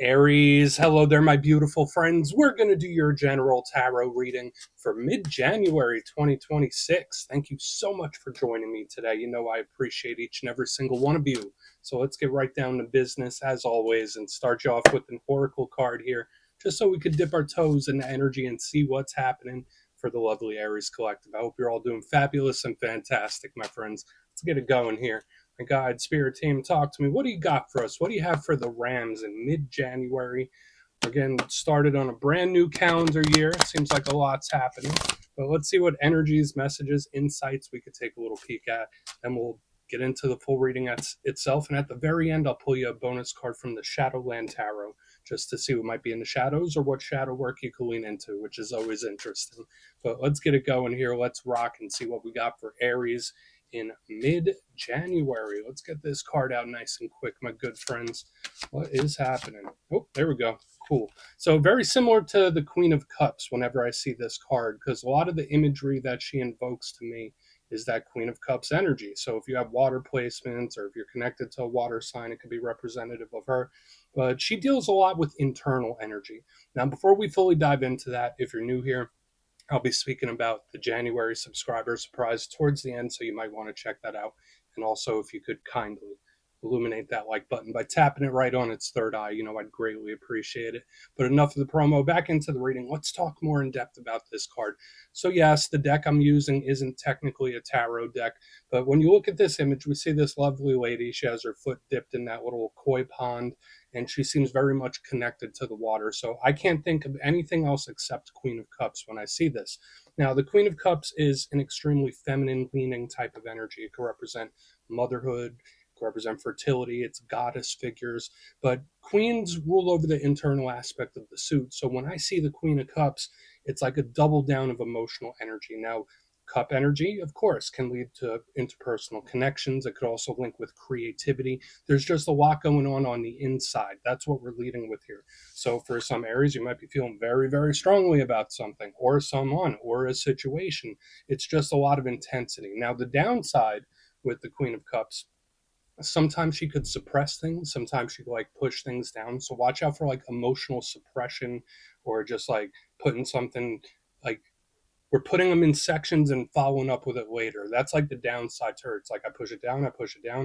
Aries, hello there, my beautiful friends. We're going to do your general tarot reading for mid January 2026. Thank you so much for joining me today. You know, I appreciate each and every single one of you. So let's get right down to business, as always, and start you off with an oracle card here, just so we could dip our toes in the energy and see what's happening for the lovely Aries Collective. I hope you're all doing fabulous and fantastic, my friends. Let's get it going here. My guide, spirit team, talk to me. What do you got for us? What do you have for the Rams in mid-January? Again, started on a brand new calendar year. It seems like a lot's happening. But let's see what energies, messages, insights we could take a little peek at. And we'll get into the full reading itself. And at the very end, I'll pull you a bonus card from the Shadowland Tarot just to see what might be in the shadows or what shadow work you can lean into, which is always interesting. But let's get it going here. Let's rock and see what we got for Aries in mid-January. Let's get this card out nice and quick, my good friends. What is happening? Oh, there we go. Cool. So very similar to the Queen of Cups whenever I see this card, because a lot of the imagery that she invokes to me is that Queen of Cups energy. So if you have water placements or if you're connected to a water sign, it could be representative of her. But she deals a lot with internal energy. Now, before we fully dive into that, if you're new here, I'll be speaking about the January subscriber surprise towards the end, so you might want to check that out. And also, if you could kindly illuminate that like button by tapping it right on its third eye, I'd greatly appreciate it. But enough of the promo, back into the reading. Let's talk more in depth about this card. So yes, the deck I'm using isn't technically a tarot deck, but when you look at this image, we see this lovely lady. She has her foot dipped in that little koi pond, and she seems very much connected to the water. So I can't think of anything else except Queen of Cups when I see this. Now, the Queen of Cups is an extremely feminine leaning type of energy. It can represent motherhood, it can represent fertility, it's goddess figures, but queens rule over the internal aspect of the suit. So when I see the Queen of Cups, it's like a double down of emotional energy. Now, cup energy, of course, can lead to interpersonal connections. It could also link with creativity. There's just a lot going on the inside. That's what we're leading with here. So for some Aries, you might be feeling very, very strongly about something or someone or a situation. It's just a lot of intensity. Now, the downside with the Queen of Cups, sometimes she could suppress things, sometimes she could like push things down. So watch out for like emotional suppression or just like putting something like we're putting them in sections and following up with it later. That's like the downside to her. It's like I push it down,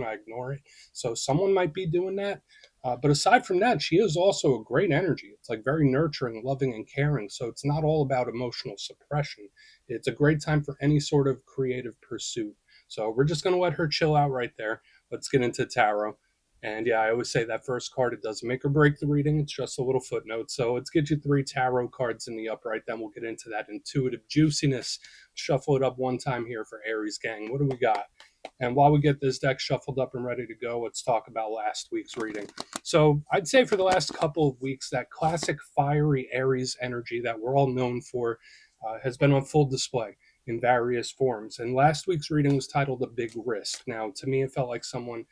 I ignore it. So someone might be doing that. But aside from that, she is also a great energy. It's like very nurturing, loving, and caring. So it's not all about emotional suppression. It's a great time for any sort of creative pursuit. So we're just going to let her chill out right there. Let's get into tarot. And yeah, I always say that first card, it doesn't make or break the reading. It's just a little footnote. So let's get you 3 tarot cards in the upright. Then we'll get into that intuitive juiciness. Shuffle it up one time here for Aries gang. What do we got? And while we get this deck shuffled up and ready to go, let's talk about last week's reading. So I'd say for the last couple of weeks, that classic fiery Aries energy that we're all known for has been on full display in various forms. And last week's reading was titled A Big Risk. Now, to me, it felt like someone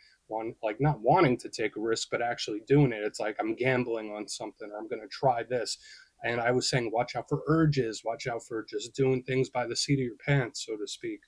like not wanting to take a risk, but actually doing it. It's like I'm gambling on something or I'm going to try this. And I was saying, watch out for urges, watch out for just doing things by the seat of your pants, so to speak.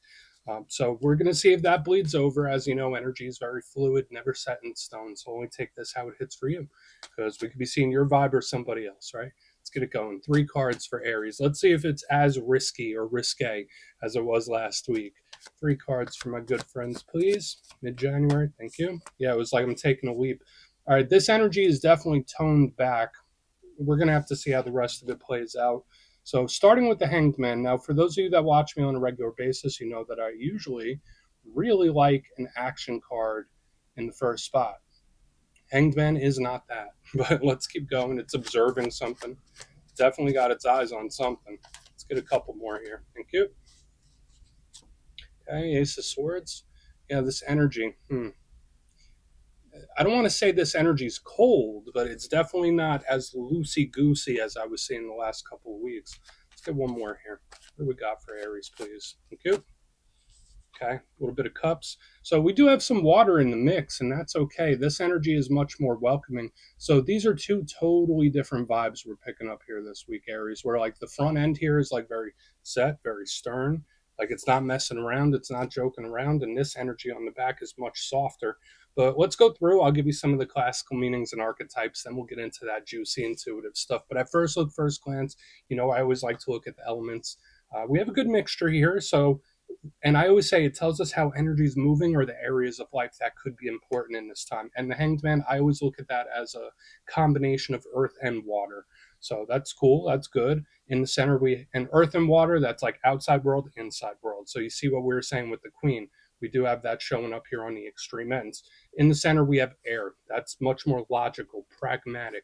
So we're going to see if that bleeds over. As you know, energy is very fluid, never set in stone. So only take this how it hits for you, because we could be seeing your vibe or somebody else, right? Let's get it going. 3 cards for Aries. Let's see if it's as risky or risque as it was last week. 3 cards for my good friends, please. Mid-January, thank you. Yeah, it was like I'm taking a leap. All right, this energy is definitely toned back. We're going to have to see how the rest of it plays out. So starting with the Hanged Man. Now, for those of you that watch me on a regular basis, you know that I usually really like an action card in the first spot. Hanged Man is not that, but let's keep going. It's observing something. Definitely got its eyes on something. Let's get a couple more here. Thank you. Okay, Ace of Swords. Yeah, this energy. I don't want to say this energy is cold, but it's definitely not as loosey-goosey as I was seeing the last couple of weeks. Let's get one more here. What do we got for Aries, please? Thank you. Okay, a little bit of cups. So we do have some water in the mix, and that's okay. This energy is much more welcoming. So these are 2 totally different vibes we're picking up here this week, Aries, where like the front end here is like very set, very stern. Like it's not messing around, it's not joking around, and this energy on the back is much softer. But let's go through. I'll give you some of the classical meanings and archetypes, then we'll get into that juicy intuitive stuff. But at first glance, I always like to look at the elements. We have a good mixture here. So, and I always say it tells us how energy is moving or the areas of life that could be important in this time. And the Hanged Man, I always look at that as a combination of earth and water. So that's cool. That's good. In the center, and earth and water, that's like outside world, inside world. So you see what we were saying with the Queen. We do have that showing up here on the extreme ends. In the center, we have air. That's much more logical, pragmatic,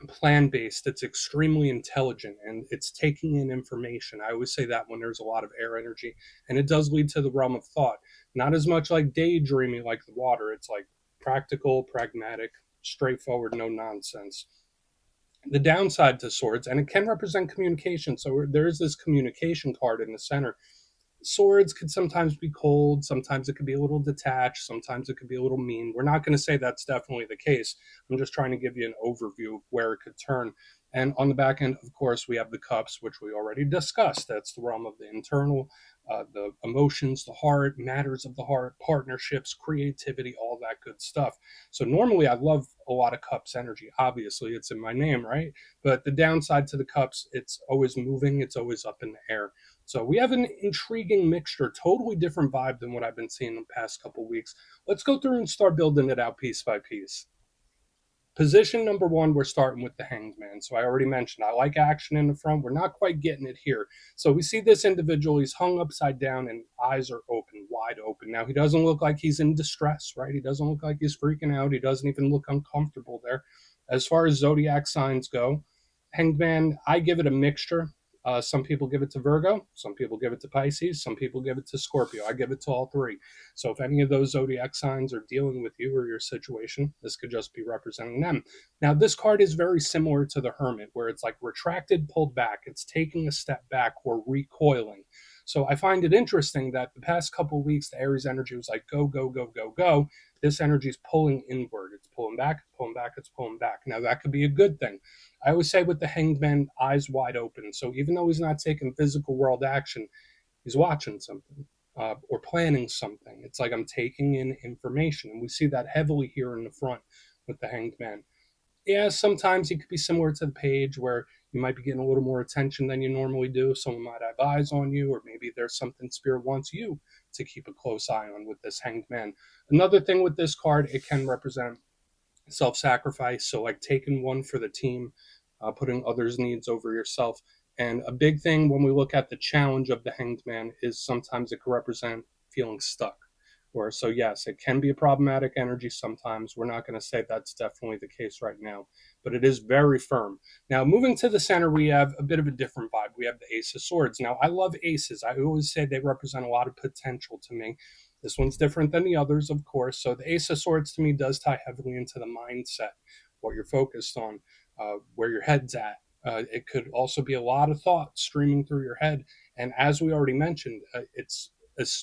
plan based. It's extremely intelligent and it's taking in information. I always say that when there's a lot of air energy, and it does lead to the realm of thought. Not as much like daydreaming like the water. It's like practical, pragmatic, straightforward, no nonsense. The downside to swords, and it can represent communication. So there is this communication card in the center. Swords could sometimes be cold, sometimes it could be a little detached, sometimes it could be a little mean. We're not going to say that's definitely the case. I'm just trying to give you an overview of where it could turn. And on the back end, of course, we have the cups, which we already discussed. That's the realm of the internal, the emotions, the heart, matters of the heart, partnerships, creativity, all that good stuff. So normally I love a lot of cups energy. Obviously, it's in my name, right? But the downside to the cups, it's always moving, it's always up in the air. So we have an intriguing mixture, totally different vibe than what I've been seeing the past couple weeks. Let's go through and start building it out piece by piece. Position number one, we're starting with the Hanged Man. So I already mentioned, I like action in the front. We're not quite getting it here. So we see this individual, he's hung upside down and eyes are open, wide open. Now, he doesn't look like he's in distress, right? He doesn't look like he's freaking out. He doesn't even look uncomfortable there. As far as zodiac signs go, Hanged Man, I give it a mixture. Some people give it to Virgo, some people give it to Pisces, some people give it to Scorpio. I give it to all three. So if any of those zodiac signs are dealing with you or your situation, this could just be representing them. Now, this card is very similar to the Hermit, where it's like retracted, pulled back. It's taking a step back or recoiling. So I find it interesting that the past couple of weeks, the Aries energy was like go, go, go, go, go. This energy is pulling inward. It's pulling back, pulling back, it's pulling back. Now, that could be a good thing. I always say with the Hanged Man, eyes wide open. So even though he's not taking physical world action, he's watching something or planning something. It's like I'm taking in information. And we see that heavily here in the front with the Hanged Man. Yeah, sometimes he could be similar to the Page where you might be getting a little more attention than you normally do. Someone might have eyes on you, or maybe there's something Spirit wants you to keep a close eye on with this Hanged Man. Another thing with this card, it can represent self-sacrifice. So like taking one for the team, putting others' needs over yourself. And a big thing when we look at the challenge of the Hanged Man is sometimes it can represent feeling stuck. Or so yes, it can be a problematic energy sometimes. We're not going to say that's definitely the case right now, but it is very firm. Now, moving to the center, we have a bit of a different vibe. We have the Ace of Swords. Now, I love aces. I always say they represent a lot of potential to me. This one's different than the others, of course. So the Ace of Swords to me does tie heavily into the mindset, what you're focused on, where your head's at. It could also be a lot of thoughts streaming through your head. And as we already mentioned, it's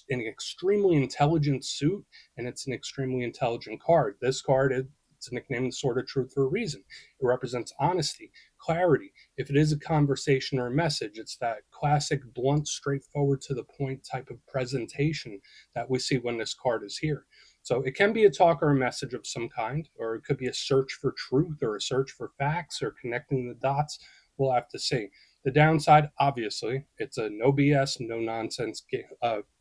an extremely intelligent suit and it's an extremely intelligent card. This card, it's nicknamed the Sword of Truth for a reason. It represents honesty, clarity. If it is a conversation or a message, it's that classic blunt, straightforward to the point type of presentation that we see when this card is here. So it can be a talk or a message of some kind, or it could be a search for truth or a search for facts or connecting the dots. We'll have to see. The downside, obviously, it's a no BS, no nonsense,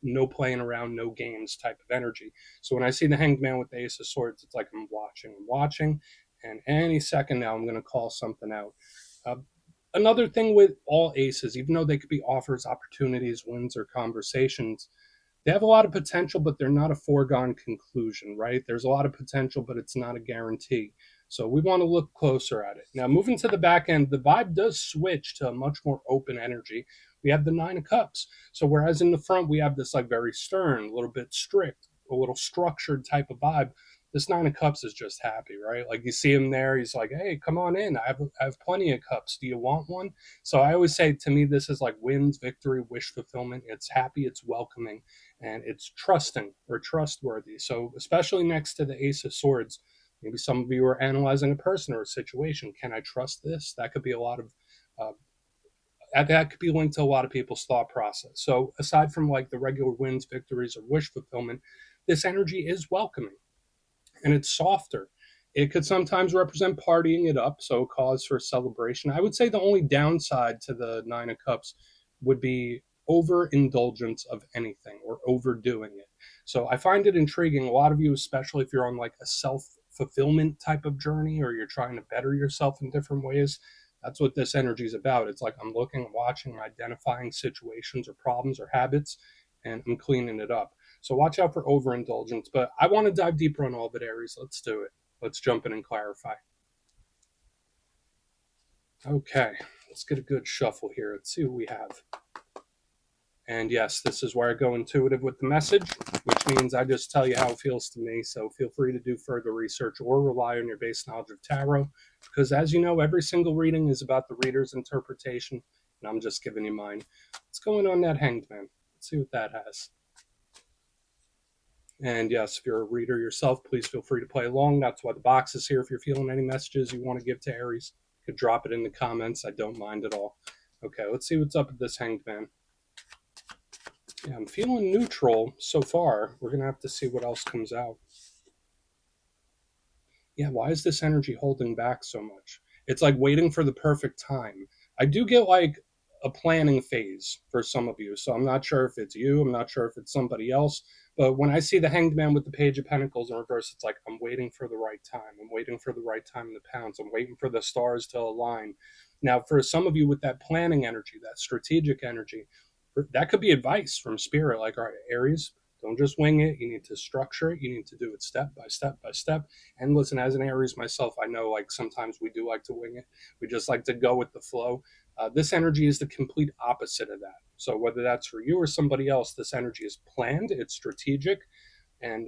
no playing around, no games type of energy. So when I see the Hanged Man with the Ace of Swords, it's like I'm watching, and any second now I'm going to call something out. Uh, Another thing with all aces, even though they could be offers, opportunities, wins, or conversations, they have a lot of potential, but they're not a foregone conclusion, right? There's a lot of potential, but it's not a guarantee. So we want to look closer at it. Now, moving to the back end, the vibe does switch to a much more open energy. We have the Nine of Cups. So whereas in the front, we have this like very stern, a little bit strict, a little structured type of vibe, this Nine of Cups is just happy, right? Like you see him there, he's like, hey, come on in. I have plenty of cups. Do you want one? So I always say to me, this is like wins, victory, wish fulfillment. It's happy, it's welcoming, and it's trusting or trustworthy. So especially next to the Ace of Swords, maybe some of you are analyzing a person or a situation. Can I trust this? That could be a lot of that could be linked to a lot of people's thought process. So aside from like the regular wins, victories, or wish fulfillment, this energy is welcoming. and it's softer. It could sometimes represent partying it up, so cause for celebration. I would say the only downside to the Nine of Cups would be overindulgence of anything or overdoing it. So I find it intriguing. A lot of you, especially if you're on like a self fulfillment type of journey or you're trying to better yourself in different ways, that's what this energy is about. It's like I'm looking, watching, identifying situations or problems or habits, and I'm cleaning it up. So watch out for overindulgence. But I want to dive deeper on all of it, Aries. Let's do it. Let's jump in and clarify. Okay, let's get a good shuffle here. Let's see what we have. And yes, this is where I go intuitive with the message, which means I just tell you how it feels to me. So feel free to do further research or rely on your base knowledge of tarot. Because as you know, every single reading is about the reader's interpretation, and I'm just giving you mine. What's going on that Hanged Man? Let's see what that has. And yes, if you're a reader yourself, please feel free to play along. That's why the box is here. If you're feeling any messages you want to give to Aries, you could drop it in the comments. I don't mind at all. Okay, let's see what's up with this Hanged Man. Yeah, I'm feeling neutral so far. We're going to have to see what else comes out. Yeah, why is this energy holding back so much? It's like waiting for the perfect time. I do get like a planning phase for some of you. So I'm not sure if it's you, I'm not sure if it's somebody else. But when I see the Hanged Man with the Page of Pentacles in reverse, it's like I'm waiting for the right time. I'm waiting for the right time to pounce. I'm waiting for the stars to align. Now, for some of you with that planning energy, that strategic energy, that could be advice from spirit, like, all right, Aries, don't just wing it. You need to structure it. You need to do it step by step by step. And listen, as an Aries myself, I know like sometimes we do like to wing it. We just like to go with the flow. This energy is the complete opposite of that. So whether that's for you or somebody else, this energy is planned, it's strategic, and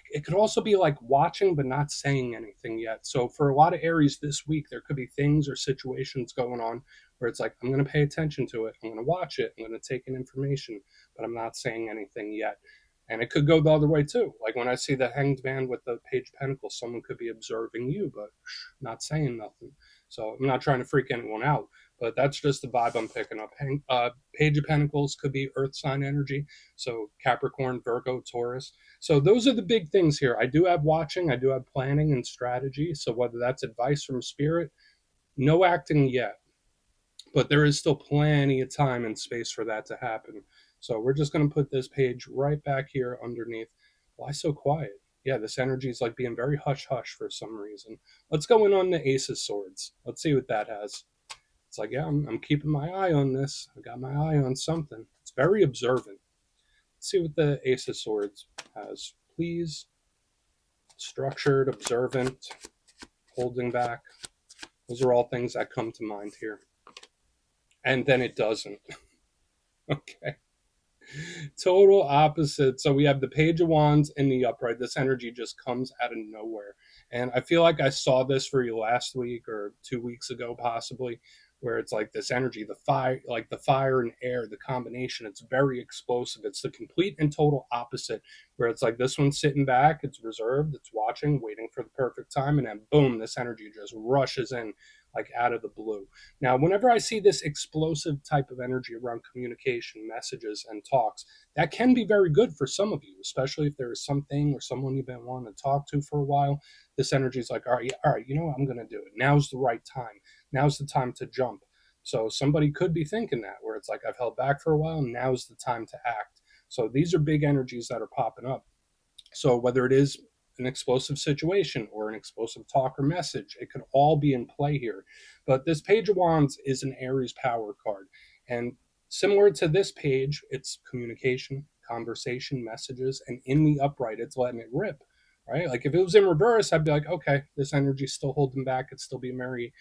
it could also be like watching but not saying anything yet. So for a lot of Aries this week, there could be things or situations going on where it's like, I'm going to pay attention to it. I'm going to watch it. I'm going to take in information, but I'm not saying anything yet. And it could go the other way too. Like when I see the Hanged Man with the Page of Pentacles, someone could be observing you, but not saying nothing. So I'm not trying to freak anyone out, but that's just the vibe I'm picking up. Page of Pentacles could be Earth sign energy. So Capricorn, Virgo, Taurus. So those are the big things here. I do have watching, I do have planning and strategy. So whether that's advice from spirit, no acting yet, but there is still plenty of time and space for that to happen. So we're just going to put this page right back here underneath. Why so quiet? Yeah, this energy is like being very hush hush for some reason. Let's go in on the Ace of Swords. Let's see what that has. It's like, yeah, I'm keeping my eye on this. I got my eye on something. It's very observant. Let's see what the Ace of Swords has. Please. Structured, observant, holding back. Those are all things that come to mind here. And then it doesn't. Okay. Total opposite. So we have the Page of Wands in the upright. This energy just comes out of nowhere. And I feel like I saw this for you last week or 2 weeks ago, possibly, where it's like this energy, the fire, like the fire and air, the combination, it's very explosive. It's the complete and total opposite, where it's like this one's sitting back, it's reserved, it's watching, waiting for the perfect time, and then boom, this energy just rushes in like out of the blue. Now, whenever I see this explosive type of energy around communication, messages, and talks, that can be very good for some of you, especially if there is something or someone you've been wanting to talk to for a while. This energy is like, all right, you know what? I'm going to do it. Now's the right time. Now's the time to jump. So somebody could be thinking that, where it's like, I've held back for a while. Now's the time to act. So these are big energies that are popping up. So whether it is an explosive situation or an explosive talk or message, it could all be in play here. But this Page of Wands is an Aries power card. And similar to this page, it's communication, conversation, messages, and in the upright, it's letting it rip. Right? Like if it was in reverse, I'd be like, okay, this energy's still holding back. It's still being very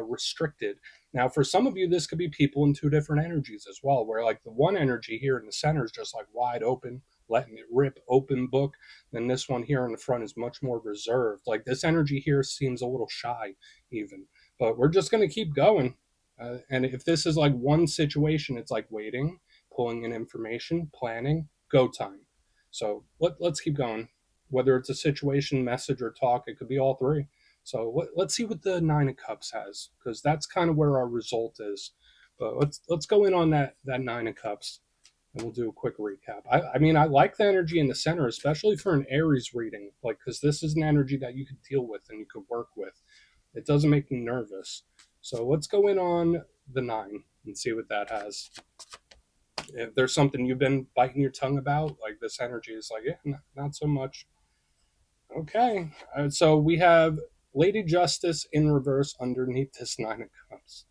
restricted. Now, for some of you, this could be people in two different energies as well, where like the one energy here in the center is just like wide open, letting it rip, open book. Then this one here in the front is much more reserved. Like this energy here seems a little shy even, but we're just going to keep going. And if this is like one situation, it's like waiting, pulling in information, planning, go time. So let's keep going. Whether it's a situation, message, or talk, it could be all three. So let's see what the Nine of Cups has, because that's kind of where our result is. But let's go in on that Nine of Cups. and we'll do a quick recap. I mean, I like the energy in the center, especially for an Aries reading, like because this is an energy that you could deal with and you could work with. It doesn't make me nervous. So let's go in on the 9 and see what that has. If there's something you've been biting your tongue about, like this energy is like, yeah, not so much. Okay. So we have Lady Justice in reverse underneath this 9 of Cups.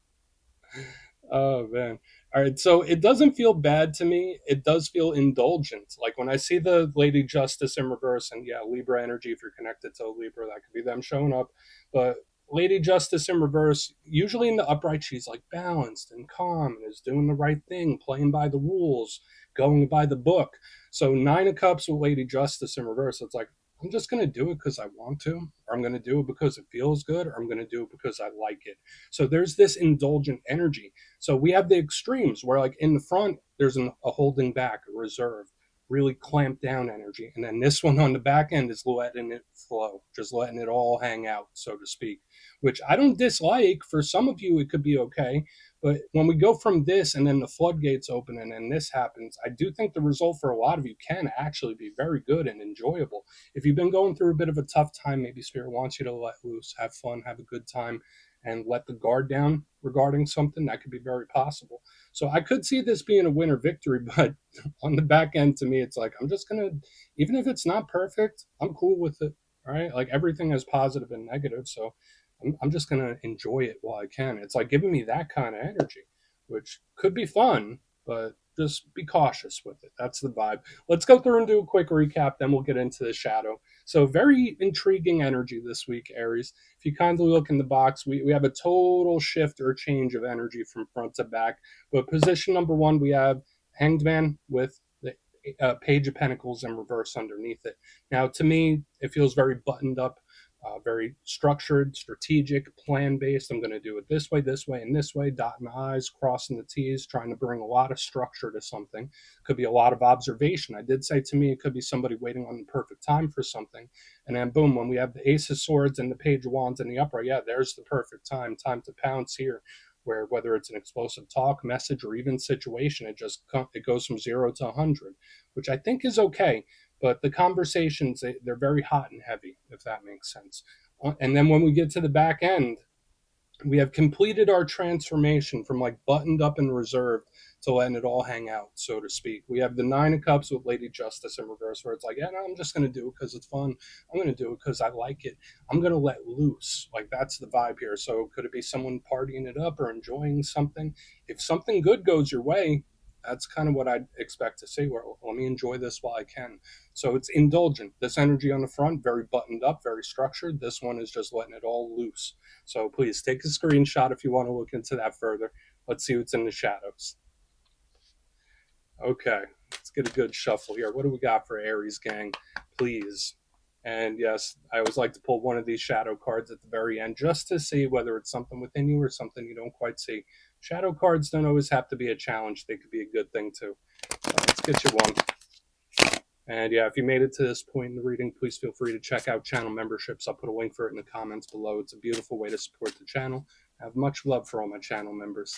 Oh man. All right, so it doesn't feel bad to me. It does feel indulgent. Like when I see the Lady Justice in reverse, and yeah, Libra energy, if you're connected to Libra, that could be them showing up. But Lady Justice in reverse, usually in the upright, she's like balanced and calm and is doing the right thing, playing by the rules, going by the book. So 9 of Cups with Lady Justice in reverse, it's like, I'm just going to do it because I want to, or I'm going to do it because it feels good, or I'm going to do it because I like it. So there's this indulgent energy. So we have the extremes where, like, in the front, there's a holding back, a reserve, really clamped down energy. And then this one on the back end is letting it flow, just letting it all hang out, so to speak, which I don't dislike. For some of you, it could be okay. But when we go from this and then the floodgates open and then this happens, I do think the result for a lot of you can actually be very good and enjoyable. If you've been going through a bit of a tough time, maybe Spirit wants you to let loose, have fun, have a good time, and let the guard down regarding something. That could be very possible. So I could see this being a winner victory, but on the back end, to me, it's like, I'm just going to, even if it's not perfect, I'm cool with it. All right. Like everything is positive and negative. So I'm just going to enjoy it while I can. It's like giving me that kind of energy, which could be fun, but just be cautious with it. That's the vibe. Let's go through and do a quick recap, then we'll get into the shadow. So, very intriguing energy this week, Aries. If you kindly look in the box, we have a total shift or change of energy from front to back. But position number 1, we have Hanged Man with the Page of Pentacles in reverse underneath it. Now, to me, it feels very buttoned up, very structured, strategic, plan based. I'm going to do it this way, and this way, dotting the I's, crossing the T's, trying to bring a lot of structure to something. Could be a lot of observation. I did say, to me, it could be somebody waiting on the perfect time for something. And then, boom, when we have the Ace of Swords and the Page of Wands in the upright, yeah, there's the perfect time to pounce here. Where whether it's an explosive talk, message, or even situation, it goes from 0 to 100, which I think is okay. But the conversations, they're very hot and heavy, if that makes sense. And then when we get to the back end, we have completed our transformation from like buttoned up and reserved to letting it all hang out, so to speak. We have the 9 of Cups with Lady Justice in reverse, where it's like, yeah, no, I'm just going to do it because it's fun. I'm going to do it because I like it. I'm going to let loose. Like, that's the vibe here. So could it be someone partying it up or enjoying something? If something good goes your way, that's kind of what I'd expect to see. Where, let me enjoy this while I can. So it's indulgent. This energy on the front, very buttoned up, very structured. This one is just letting it all loose. So please take a screenshot if you want to look into that further. Let's see what's in the shadows. Okay, let's get a good shuffle here. What do we got for Aries, gang? Please. And yes, I always like to pull one of these shadow cards at the very end just to see whether it's something within you or something you don't quite see. Shadow cards don't always have to be a challenge. They could be a good thing too. Let's get you one. And yeah, if you made it to this point in the reading, please feel free to check out channel memberships. I'll put a link for it in the comments below. It's a beautiful way to support the channel. I have much love for all my channel members.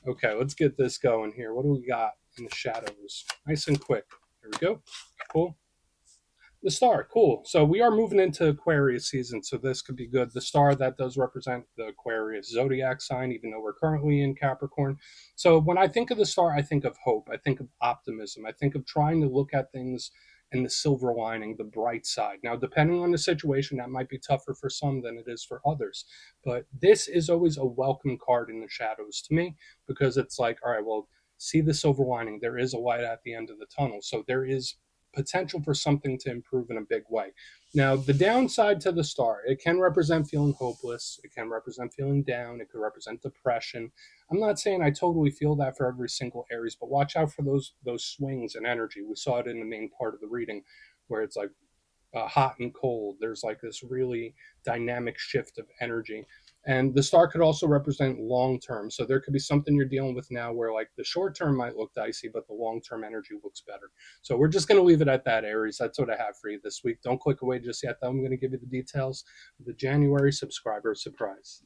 Okay, let's get this going here. What do we got in the shadows? Nice and quick. Here we go. Cool. The star, cool. So we are moving into Aquarius season, so this could be good. The star, that does represent the Aquarius zodiac sign, even though we're currently in Capricorn. So when I think of the star, I think of hope. I think of optimism. I think of trying to look at things in the silver lining, the bright side. Now, depending on the situation, that might be tougher for some than it is for others. But this is always a welcome card in the shadows to me, because it's like, all right, well, see the silver lining. There is a light at the end of the tunnel. So there is potential for something to improve in a big way. Now, the downside to the star, it can represent feeling hopeless. It can represent feeling down. It could represent depression. I'm not saying I totally feel that for every single Aries, but watch out for those swings in energy. We saw it in the main part of the reading, where it's like hot and cold. There's like this really dynamic shift of energy. And the star could also represent long term. So there could be something you're dealing with now where like the short term might look dicey, but the long term energy looks better. So we're just going to leave it at that, Aries. That's what I have for you this week. Don't click away just yet, though. I'm going to give you the details of the January subscriber surprise.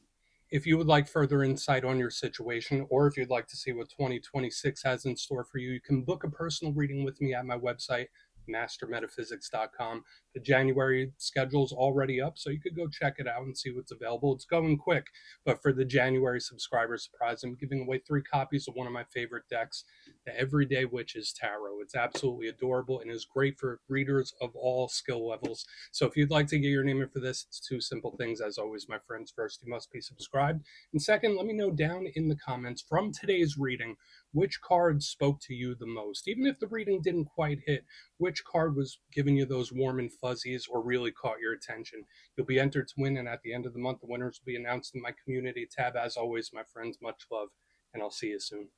If you would like further insight on your situation, or if you'd like to see what 2026 has in store for you, you can book a personal reading with me at my website, mastermetaphysics.com. The January schedule's already up, so you could go check it out and see what's available. It's going quick, but for the January subscriber surprise, I'm giving away 3 copies of one of my favorite decks, the Everyday Witches Tarot. It's absolutely adorable and is great for readers of all skill levels. So if you'd like to get your name in for this, it's 2 simple things. As always, my friends, first, you must be subscribed. And second, let me know down in the comments from today's reading which card spoke to you the most. Even if the reading didn't quite hit, which card was giving you those warm and fuzzies or really caught your attention. You'll be entered to win, and at the end of the month, the winners will be announced in my community tab. As always, my friends, much love, and I'll see you soon.